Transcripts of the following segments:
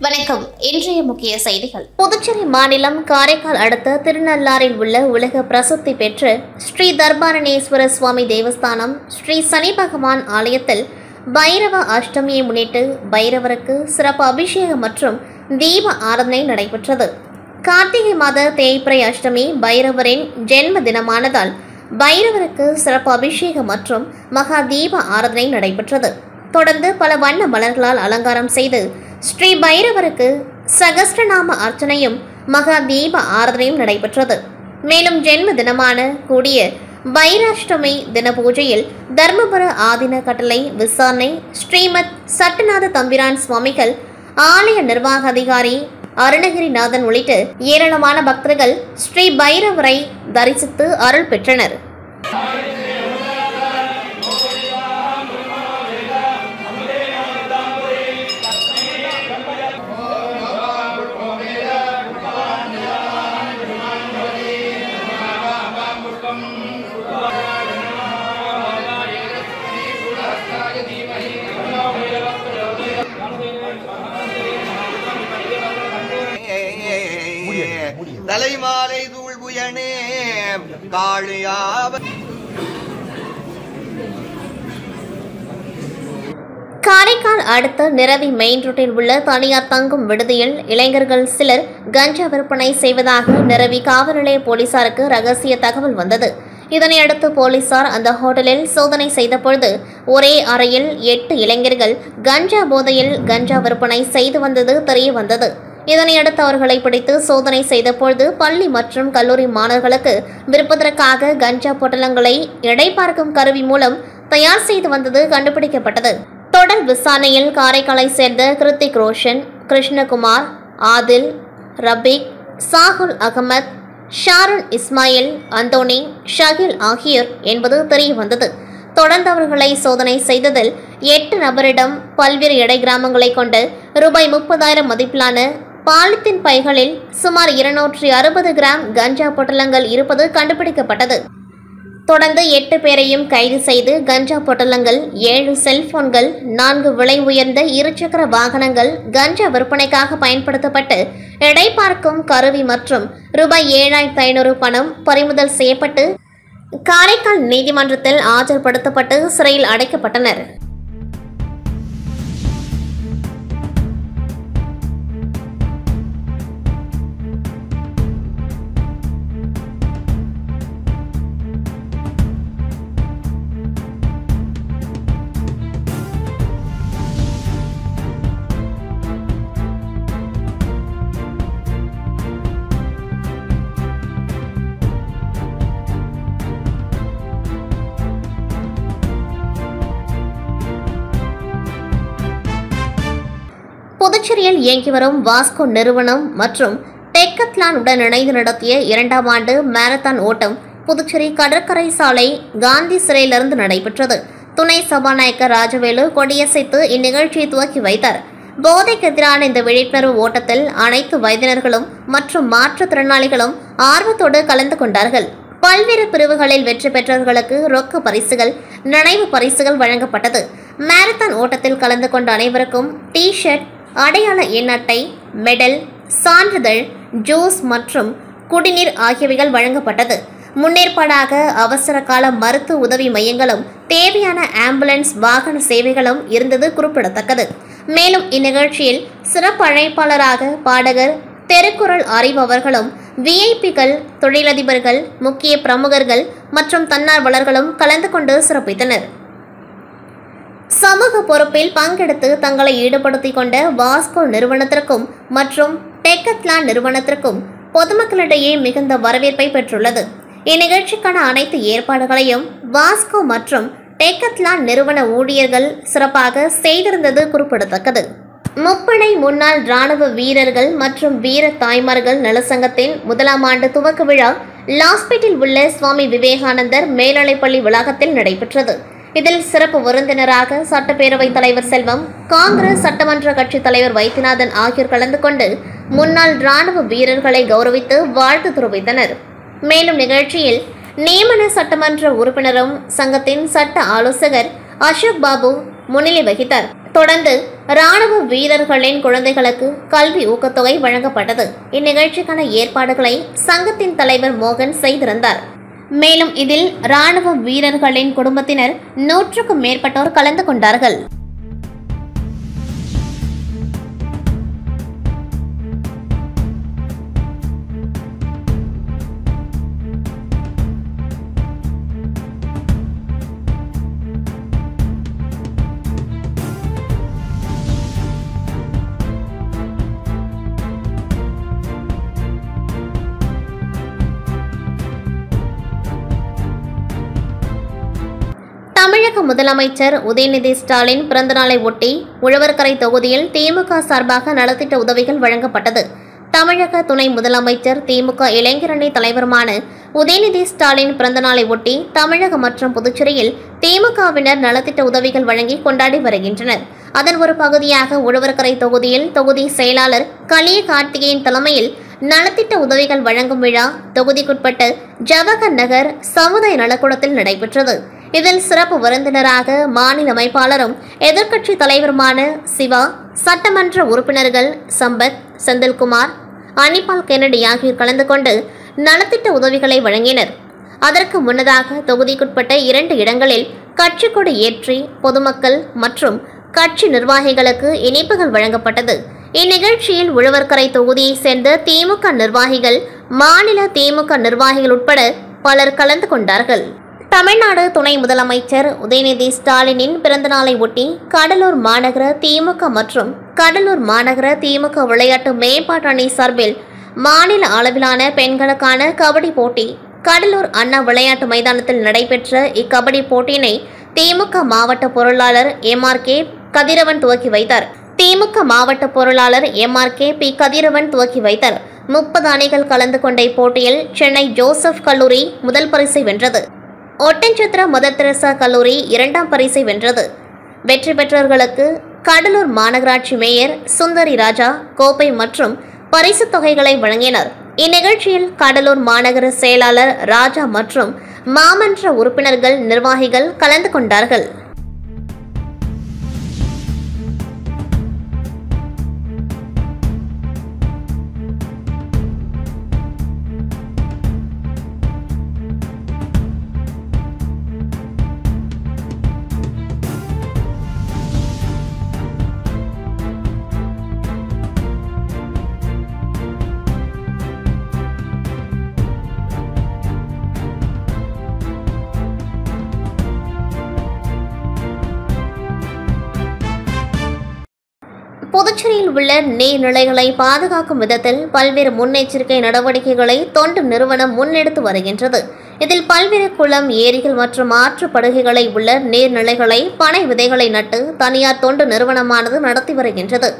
வணக்கம். இன்றைய முக்கிய செய்திகள். புதுச்சேரி மாநிலம் காரைக்கால் அடுத்த திருநள்ளாறில் உள்ள உலக பிரசித்தி பெற்ற ஸ்ரீ தர்பாரணேஸ்வர சுவாமி தேவஸ்தானம் ஸ்ரீ சனி பகவான் ஆலயத்தில் பைரவ அஷ்டமியை முன்னிட்டு பைரவருக்கு சிறப்பு அபிஷேகம் மற்றும் தீப ஆராதனை நடைபெற்றது. கார்த்திகை மாத தேய்பிறை அஷ்டமி பைரவரின் ஜென்ம தினமானதால் பைரவருக்கு சிறப்பு அபிஷேகம் மற்றும் மகா தீப ஆராதனை நடைபெற்றது. தொடர்ந்து பல வண்ண மலர்களால் அலங்காரம் செய்து ஸ்ரீ பைரவருக்கு சகஸ்ரநாம அர்ச்சனையும் மகா தீப ஆராதனையும் நடைபெற்றது. மேலும் ஜென்ம தினமான கூடிய பைராஷ்டமி தின பூஜையில் தர்மபுர ஆதீன கட்டளை விசாரணை ஸ்ரீமத் சட்டநாத தம்பிரான் சுவாமிகள், ஆலய நிர்வாக அதிகாரி அருணகிரிநாதன் உள்ளிட்ட ஏராளமான பக்தர்கள் ஸ்ரீ பைரவரை தரிசித்து அருள் பெற்றனர். தலைமாலை தூள்புயனே காளியாவ. காரைக்கால் அடுத்த நிரவி மெயின் ரோட்டில் உள்ள தனியார் தங்கும் விடுதியில் இளைஞர்கள் சிலர் கஞ்சா விற்பனை செய்வதாக நிரவி காவல் நிலைய போலீசாருக்கு ரகசிய தகவல் வந்தது. இதனையடுத்து போலீசார் அந்த ஹோட்டலில் சோதனை செய்தபொழுது ஒரே அறையில் 8 இளைஞர்கள் கஞ்சா போதையில் கஞ்சா விற்பனை செய்து வந்தது தெரிய வந்தது. இதனையடுத்து அவர்களை பிடித்து சோதனை செய்தபொழுது பள்ளி மற்றும் கல்லூரி மாணவர்களுக்கு விற்பதற்காக கஞ்சா பொட்டலங்களை எடை பார்க்கும் கருவி மூலம் தயார் செய்து வந்தது கண்டுபிடிக்கப்பட்டது. தொடர் விசாரணையில் காரைக்காலை சேர்ந்த கிருத்திக் ரோஷன், கிருஷ்ணகுமார், ஆதில், ரபீக், சாகுல் அகமத், ஷாரன் இஸ்மாயில், அந்தோனி, ஷகில் ஆகியோர் என்பது தெரிய வந்தது. தொடர்ந்து அவர்களை சோதனை செய்ததில் 8 நபரிடம் பல்வேறு எடை கிராமங்களை கொண்டு ரூபாய் 30,000 மதிப்பிலான பாலித்தீன் பைகளில் சுமார் 260 கிராம் கஞ்சா பொட்டலங்கள் இருப்பது கண்டுபிடிக்கப்பட்டது. தொடர்ந்து 8 பேரையும் கைது செய்து கஞ்சா பொட்டலங்கள், 7 செல்போன்கள், 4 விலை உயர்ந்த இருசக்கர வாகனங்கள் கஞ்சா விற்பனைக்காக பயன்படுத்தப்பட்டு எடை பார்க்கும் கருவி மற்றும் ரூபாய் 7,500 பணம் பறிமுதல் செய்யப்பட்டு காரைக்கால் நீதிமன்றத்தில் ஆஜர்படுத்தப்பட்டு சிறையில் அடைக்கப்பட்டனர். புதுச்சேரியில் இயங்கி வரும் வாஸ்கோ நிறுவனம் மற்றும் டெக்கத்லான் உடன் இணைந்து நடத்திய 2ஆம் ஆண்டு மாரத்தான் ஓட்டம் புதுச்சேரி கடற்கரை சாலை காந்தி சிறையிலிருந்து நடைபெற்றது. துணை சபாநாயகர் ராஜவேலு கொடியசைத்து இந்நிகழ்ச்சியை துவக்கி வைத்தார். போதைக்கு எதிரான இந்த விழிப்புணர்வு ஓட்டத்தில் அனைத்து வயதினர்களும் மற்றும் மாற்றுத்திறனாளிகளும் ஆர்வத்தோடு கலந்து கொண்டார்கள். பல்வேறு பிரிவுகளில் வெற்றி பெற்றவர்களுக்கு ரொக்க பரிசுகள், நினைவு பரிசுகள் வழங்கப்பட்டது. மாரத்தான் ஓட்டத்தில் கலந்து கொண்ட அனைவருக்கும் டி-ஷர்ட், அடையாள எண் அட்டை, மெடல், சான்றிதழ், ஜூஸ் மற்றும் குடிநீர் ஆகியவைகள் வழங்கப்பட்டது. முன்னேற்பாடாக அவசர கால மருத்துவ உதவி மையங்களும் தேவையான ஆம்புலன்ஸ் வாகன சேவைகளும் இருந்தது குறிப்பிடத்தக்கது. மேலும் இந்நிகழ்ச்சியில் சிறப்பு அழைப்பாளராக பாடகர், தெருக்குறள் அறிபவர்களும், விஐபிகள், தொழிலதிபர்கள், முக்கிய பிரமுகர்கள் மற்றும் தன்னார்வலர்களும் கலந்து கொண்டு சிறப்பித்தனர். சமூக பொறுப்பில் பங்கெடுத்து தங்களை ஈடுபடுத்திக் கொண்ட வாஸ்கோ நிறுவனத்திற்கும் மற்றும் டெக்கத்லான் நிறுவனத்திற்கும் பொதுமக்களிடையே மிகுந்த வரவேற்பை பெற்றுள்ளது. இந்நிகழ்ச்சிக்கான அனைத்து ஏற்பாடுகளையும் வாஸ்கோ மற்றும் டெக்கத்லான் நிறுவன ஊழியர்கள் சிறப்பாக செய்திருந்தது குறிப்பிடத்தக்கது. முப்படை முன்னாள் இராணுவ வீரர்கள் மற்றும் வீர தாய்மார்கள் நலசங்கத்தின் 1ஆம் ஆண்டு துவக்க விழா லாஸ்பேட்டில் உள்ள சுவாமி விவேகானந்தர் மேல்நிலைப்பள்ளி வளாகத்தில் நடைபெற்றது. இதில் சிறப்பு விருந்தினராக சட்டப்பேரவைத் தலைவர் செல்வம், காங்கிரஸ் சட்டமன்ற கட்சித் தலைவர் வைத்தியநாதன் ஆகியோர் கலந்து கொண்டு முன்னாள் இராணுவ வீரர்களை கௌரவித்து வாழ்த்து தெரிவித்தனர். மேலும் நிகழ்ச்சியில் நியமன சட்டமன்ற உறுப்பினரும் சங்கத்தின் சட்ட ஆலோசகர் அசோக் பாபு முன்னிலை வகித்தார். தொடர்ந்து ராணுவ வீரர்களின் குழந்தைகளுக்கு கல்வி ஊக்கத்தொகை வழங்கப்பட்டது. இந்நிகழ்ச்சிக்கான ஏற்பாடுகளை சங்கத்தின் தலைவர் மோகன் செய்திருந்தார். மேலும் இதில் ராணுவ வீரர்களின் குடும்பத்தினர் 100க்கும் மேற்பட்டோர் கலந்து கொண்டார்கள். தமிழக முதலமைச்சர் உதயநிதி ஸ்டாலின் பிறந்தநாளை ஒட்டி உழவர்கரை தொகுதியில் திமுக சார்பாக நலத்திட்ட உதவிகள் வழங்கப்பட்டது. தமிழக துணை முதலமைச்சர் திமுக இளைஞரணி தலைவருமான உதயநிதி ஸ்டாலின் பிறந்தநாளை ஒட்டி தமிழகம் மற்றும் புதுச்சேரியில் திமுகவினர் நலத்திட்ட உதவிகள் வழங்கி கொண்டாடி வருகின்றனர். அதன் ஒரு பகுதியாக உழவர்கரை தொகுதியில் தொகுதி செயலாளர் கலிய கார்த்திகேயன் தலைமையில் நலத்திட்ட உதவிகள் வழங்கும் விழா தொகுதிக்குட்பட்ட ஜவஹர் நகர் சமுதாய நலக்கூடத்தில் நடைபெற்றது. இதில் சிறப்பு விருந்தினராக மாநில அமைப்பாளரும் எதிர்க்கட்சி தலைவருமான சிவா, சட்டமன்ற உறுப்பினர்கள் சம்பத், செந்தில்குமார், அனிபால் கென்னடி ஆகியோர் கலந்து கொண்டு நலத்திட்ட உதவிகளை வழங்கினர். அதற்கு முன்னதாக தொகுதிக்குட்பட்ட 2 இடங்களில் கட்சி கொடி ஏற்றி பொதுமக்கள் மற்றும் கட்சி நிர்வாகிகளுக்கு இனிப்புகள் வழங்கப்பட்டது. இந்நிகழ்ச்சியில் உழவர்கரை தொகுதியைச் சேர்ந்த திமுக நிர்வாகிகள், மாநில திமுக நிர்வாகிகள் உட்பட பலர் கலந்து கொண்டார்கள். தமிழ்நாடு துணை முதலமைச்சர் உதயநிதி ஸ்டாலினின் பிறந்தநாளை ஒட்டி கடலூர் மாநகர திமுக மற்றும் கடலூர் மாநகர திமுக விளையாட்டு மேம்பாட்டு அணி சார்பில் மாநில அளவிலான பெண்களுக்கான கபடி போட்டி கடலூர் அண்ணா விளையாட்டு மைதானத்தில் நடைபெற்ற இக்கபடி போட்டியினை திமுக மாவட்ட பொருளாளர் MRK கதிரவன் துவக்கி வைத்தார். திமுக மாவட்ட பொருளாளர் MRK P கதிரவன் துவக்கி வைத்தார். 30 அணிகள் கலந்து கொண்ட இப்போட்டியில் சென்னை ஜோசப் கல்லூரி முதல் பரிசை வென்றது. ஒட்டன்சத்திர மதர் தெரசா கல்லூரி 2ஆம் பரிசை வென்றது. வெற்றி பெற்றவர்களுக்கு கடலூர் மாநகராட்சி மேயர் சுந்தரி ராஜா கோப்பை மற்றும் பரிசுத் தொகைகளை வழங்கினர். இந்நிகழ்ச்சியில் கடலூர் மாநகர செயலாளர் ராஜா மற்றும் மாமன்ற உறுப்பினர்கள், நிர்வாகிகள் கலந்து கொண்டார்கள். புதுச்சேரியில் உள்ள நீர்நிலைகளை பாதுகாக்கும் விதத்தில் பல்வேறு முன்னெச்சரிக்கை நடவடிக்கைகளை தொண்டு நிறுவனம் முன்னெடுத்து வருகின்றது. இதில் பல்வேறு குளம், ஏரிகள் மற்றும் ஆற்று படுகைகளை உள்ள நீர்நிலைகளை பனை விதைகளை நட்டு தனியார் தொண்டு நிறுவனமானது நடத்தி வருகின்றது.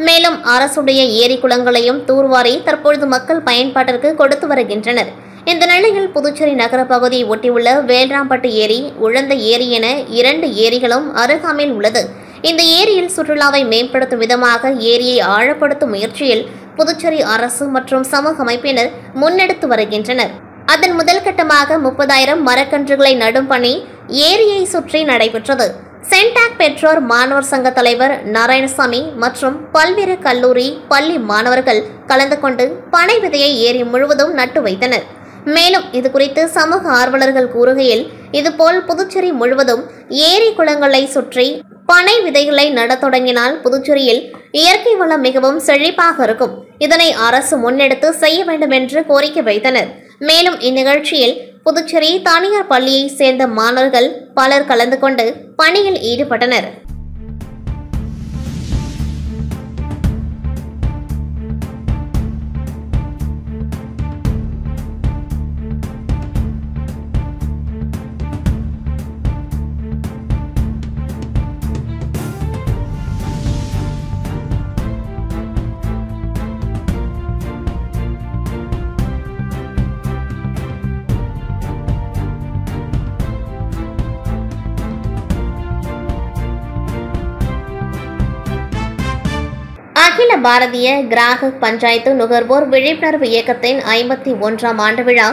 மேலும் அரசுடைய ஏரி குளங்களையும் தூர்வாரி தற்பொழுது மக்கள் பயன்பாட்டிற்கு கொடுத்து வருகின்றனர். இந்த நிலையில் புதுச்சேரி நகர பகுதியை ஒட்டியுள்ள வேல்ராம்பட்டு ஏரி, உழந்த ஏரி என 2 ஏரிகளும் அருகாமையில் உள்ளது. இந்த ஏரியில் சுற்றுலாவை மேம்படுத்தும் விதமாக ஏரியை ஆழப்படுத்தும் முயற்சியில் புதுச்சேரி அரசு மற்றும் சமூக அமைப்பினர் முன்னெடுத்து வருகின்றனர். அதன் முதல் கட்டமாக 30,000 மரக்கன்றுகளை நடும் பணி ஏரியை சுற்றி நடைபெற்றது. சென்டாக் பெற்றோர் மாணவர் சங்க தலைவர் நாராயணசாமி மற்றும் பல்வேறு கல்லூரி, பள்ளி மாணவர்கள் கலந்து கொண்டு பனை விதையை ஏரி முழுவதும் நட்டு வைத்தனர். மேலும் இதுகுறித்து சமூக ஆர்வலர்கள் கூறுகையில், இதுபோல் புதுச்சேரி முழுவதும் ஏரி குளங்களை சுற்றி பனை விதைகளை நடத் தொடங்கினால் புதுச்சேரியில் இயற்கை வளம் மிகவும் செழிப்பாக இருக்கும். இதனை அரசு முன்னெடுத்து செய்ய வேண்டும் என்று கோரிக்கை வைத்தனர். மேலும் இந்நிகழ்ச்சியில் புதுச்சேரி தனியார் பள்ளியை சேர்ந்த மாணவர்கள் பலர் கலந்து கொண்டு பணியில் ஈடுபட்டனர். அகில பாரதிய கிராஹக் பஞ்சாயத்து நுகர்வோர் விழிப்புணர்வு இயக்கத்தின் 51ஆம் ஆண்டு விழா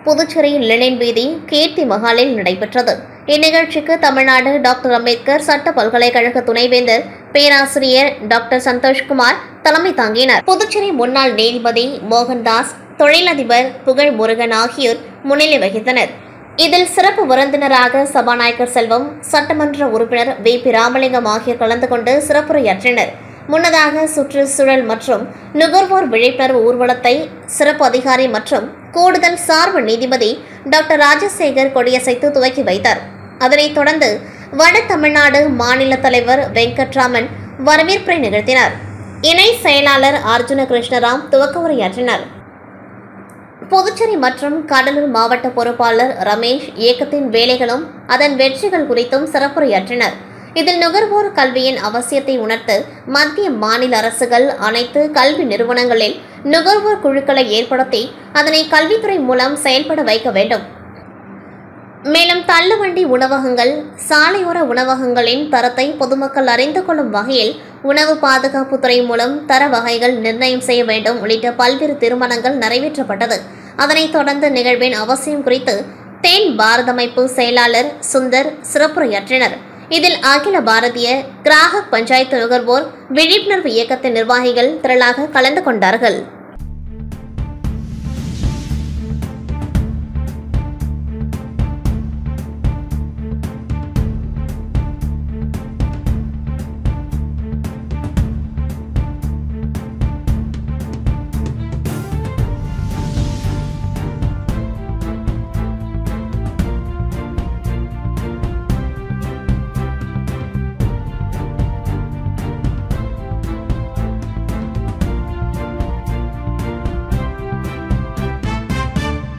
புதுச்சேரி லெனின் வீதி கீர்த்தி மஹாலில் நடைபெற்றது. இந்நிகழ்ச்சிக்கு தமிழ்நாடு டாக்டர் அம்பேத்கர் சட்ட பல்கலைக்கழக துணைவேந்தர் பேராசிரியர் டாக்டர் சந்தோஷ்குமார் தலைமை தாங்கினர். புதுச்சேரி முன்னாள் நீதிபதி மோகன்தாஸ், தொழிலதிபர் புகழ் முருகன் ஆகியோர் முன்னிலை வகித்தனர். இதில் சிறப்பு விருந்தினராக சபாநாயகர் செல்வம், சட்டமன்ற உறுப்பினர் வி.பி. ராமலிங்கம் ஆகியோர் கலந்து கொண்டு சிறப்புரையாற்றினர். முன்னதாக சுற்றுச்சூழல் மற்றும் நுகர்வோர் விழிப்புணர்வு ஊர்வலத்தை சிறப்பு அதிகாரி மற்றும் கூடுதல் சார்பு நீதிபதி டாக்டர் ராஜசேகர் கொடியசைத்து துவக்கி வைத்தார். அதனைத் தொடர்ந்து வட தமிழ்நாடு மாநில தலைவர் வெங்கட்ராமன் வரவேற்புரை நிகழ்த்தினார். இணை செயலாளர் அர்ஜுன கிருஷ்ணராம் துவக்க உரையாற்றினார். புதுச்சேரி மற்றும் கடலூர் மாவட்ட பொறுப்பாளர் ரமேஷ் இயக்கத்தின் வேலைகளும் அதன் வெற்றிகள் குறித்தும் சிறப்புரையாற்றினர். இதில் நுகர்வோர் கல்வியின் அவசியத்தை உணர்த்த மத்திய மாநில அரசுகள் அனைத்து கல்வி நிறுவனங்களில் நுகர்வோர் குழுக்களை ஏற்படுத்தி அதனை கல்வித்துறை மூலம் செயல்பட வைக்க வேண்டும். மேலும் தள்ளுவண்டி உணவகங்கள், சாலையோர உணவகங்களின் தரத்தை பொதுமக்கள் அறிந்து கொள்ளும் வகையில் உணவு பாதுகாப்பு துறை மூலம் தர வகைகள் நிர்ணயம் செய்ய வேண்டும் உள்ளிட்ட பல்வேறு தீர்மானங்கள் நிறைவேற்றப்பட்டது. அதனைத் தொடர்ந்து நிகழ்வின் அவசியம் குறித்து தேன் பாரத் அமைப்பு செயலாளர் சுந்தர் சிறப்புரையாற்றினர். இதில் அகில பாரதிய கிராஹக் பஞ்சாயத்து நுகர்வோர் விழிப்புணர்வு இயக்கத்தின் நிர்வாகிகள் திரளாக கலந்து கொண்டார்கள்.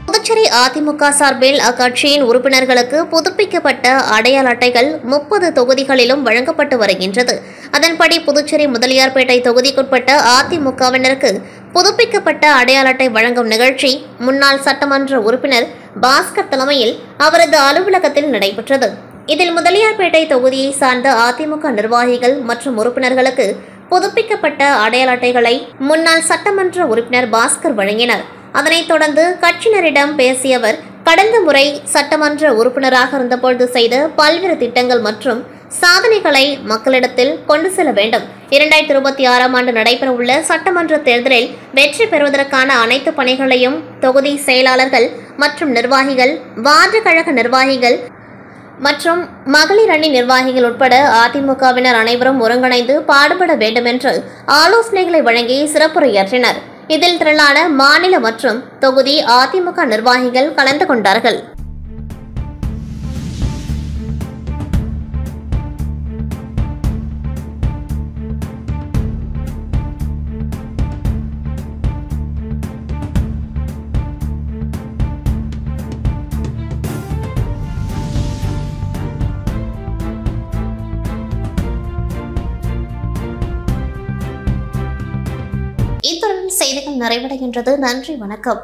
புதுச்சேரி அதிமுக சார்பில் அக்கட்சியின் உறுப்பினர்களுக்கு புதுப்பிக்கப்பட்ட அடையாள அட்டைகள் 30 தொகுதிகளிலும் வழங்கப்பட்டு வருகின்றது. அதன்படி புதுச்சேரி முதலியார்பேட்டை தொகுதிக்குட்பட்ட அதிமுகவினருக்கு புதுப்பிக்கப்பட்ட அடையாள அட்டை வழங்கும் நிகழ்ச்சி முன்னாள் சட்டமன்ற உறுப்பினர் பாஸ்கர் தலைமையில் அவரது அலுவலகத்தில் நடைபெற்றது. இதில் முதலியார்பேட்டை தொகுதியை சார்ந்த அதிமுக நிர்வாகிகள் மற்றும் உறுப்பினர்களுக்கு புதுப்பிக்கப்பட்ட அடையாள அட்டைகளை முன்னாள் சட்டமன்ற உறுப்பினர் பாஸ்கர் வழங்கினார். அதனைத் தொடர்ந்து கட்சியினரிடம் பேசிய அவர், கடந்த முறை சட்டமன்ற உறுப்பினராக இருந்தபொழுது செய்த பல்வேறு திட்டங்கள் மற்றும் சாதனைகளை மக்களிடத்தில் கொண்டு செல்ல வேண்டும். 2026ஆம் ஆண்டு நடைபெறவுள்ள சட்டமன்ற தேர்தலில் வெற்றி பெறுவதற்கான அனைத்து பணிகளையும் தொகுதி செயலாளர்கள் மற்றும் நிர்வாகிகள், வார்டு கழக நிர்வாகிகள் மற்றும் மகளிர் அணி நிர்வாகிகள் உட்பட அதிமுகவினர் அனைவரும் ஒருங்கிணைந்து பாடுபட வேண்டும் என்று ஆலோசனைகளை வழங்கி சிறப்புரையாற்றினர். இதில் திரளான மாநில மற்றும் தொகுதி அதிமுக நிர்வாகிகள் கலந்து கொண்டார்கள். இத்துடன் செய்திகள் நிறைவடைகின்றது. நன்றி, வணக்கம்.